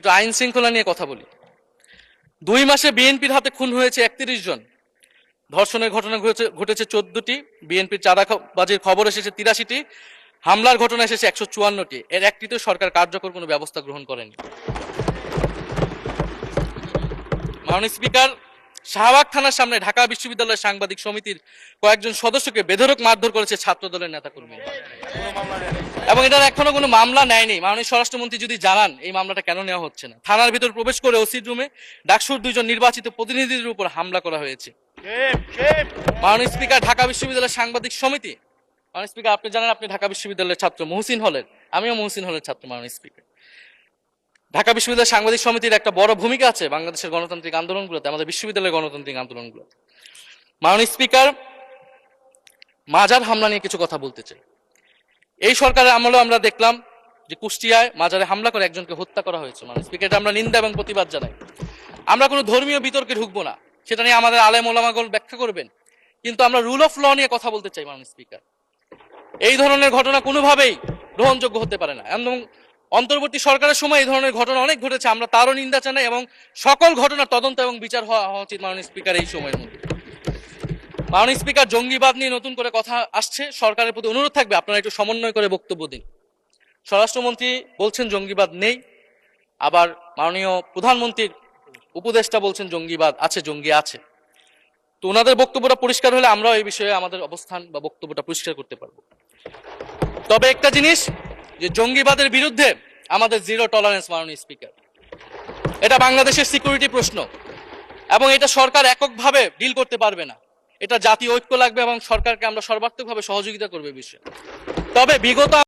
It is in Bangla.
একটু আইন শৃঙ্খলা নিয়ে কথা বলি। 2 মাসে বিএনপির হাতে খুন হয়েছে 31 জন, ধর্ষণের ঘটনা ঘটেছে 14টি, বিএনপির চাঁদাবাজির খবর এসেছে 83টি, হামলার ঘটনা এসেছে 154টি। এর একটিতে সরকার কার্যকর কোনো ব্যবস্থা গ্রহণ করেনি। মাননীয় স্পিকার, শাহবাগ থানার সামনে ঢাকা বিশ্ববিদ্যালয়ের সাংবাদিক সমিতির কয়েকজন সদস্যকে বেধড়ক মারধর করেছে ছাত্র দলের নেতাকর্মী, এবং এটার এখনো কোনো মামলা নেয়নি। মাননীয় স্বরাষ্ট্রমন্ত্রী যদি জানান এই মামলাটা কেন নেওয়া হচ্ছে না। থানার ভিতর প্রবেশ করে ওসির রুমে ডাকসুর 2 জন নির্বাচিত প্রতিনিধিদের উপর হামলা করা হয়েছে। মাননীয় স্পিকার, ঢাকা বিশ্ববিদ্যালয়ের সাংবাদিক সমিতি, মাননীয় স্পিকার আপনি জানেন আপনি ঢাকা বিশ্ববিদ্যালয়ের ছাত্র, মহসিন হলের, আমিও মহসিন হলের ছাত্র। মাননীয় স্পিকার, ঢাকা বিশ্ববিদ্যালয়ের সাংবাদিক সমিতির একটা বড় ভূমিকা আছে বাংলাদেশের গণতান্ত্রিক আন্দোলনগুলোতে, আমাদের বিশ্ববিদ্যালয়ের গণতান্ত্রিক আন্দোলনগুলোতে। মাননীয় স্পিকার, মাজার হামলা নিয়ে কিছু কথা বলতে চাই। এই সরকারের আমলে আমরা দেখলাম যে কুষ্টিয়ায় মাজারে হামলা করে একজনকে হত্যা করা হয়েছে। মাননীয় স্পিকার, এটা আমরা নিন্দা এবং প্রতিবাদ জানাই। আমরা কোনো ধর্মীয় বিতর্কে ঢুকবো না, সেটা নিয়ে আমাদের আলেম ওলামাগণ ব্যাখ্যা করবেন, কিন্তু আমরা রুল অফ ল নিয়ে কথা বলতে চাই। মাননীয় স্পিকার, এই ধরনের ঘটনা কোনোভাবেই গ্রহণযোগ্য হতে পারে না, এবং অন্তর্বর্তী সরকারের সময় এই ধরনের ঘটনা অনেক ঘটেছে, আমরা তারও নিন্দা জানাই, এবং সকল ঘটনার তদন্ত এবং বিচার হওয়া উচিত। মাননীয় স্পিকার, এই সময়ের মধ্যে। মাননীয় স্পিকার, জঙ্গিবাদ নিয়ে নতুন করে কথা আসছে, সরকারের প্রতি অনুরোধ থাকবে আপনারা একটু সমন্বয় করে বক্তব্য দিন। স্বরাষ্ট্রমন্ত্রী বলছেন জঙ্গিবাদ নেই, আবার মাননীয় প্রধানমন্ত্রীর উপদেষ্টা বলছেন জঙ্গিবাদ আছে, জঙ্গি আছে। তো ওনাদের বক্তব্যটা পরিষ্কার হলে আমরাও এই বিষয়ে আমাদের অবস্থান বা বক্তব্যটা পরিষ্কার করতে পারবো। তবে একটা জিনিস, যে জঙ্গিবাদের বিরুদ্ধে আমাদের জিরো টলারেন্স। মাননীয় স্পিকার, এটা বাংলাদেশের সিকিউরিটি প্রশ্ন, এবং এটা সরকার এককভাবে ডিল করতে পারবে না। এটা জাতীয় ঐক্য লাগবে, এবং সরকারকে আমরা সর্বাত্মকভাবে সহযোগিতা করবে বিষয়ে। তবে বিগত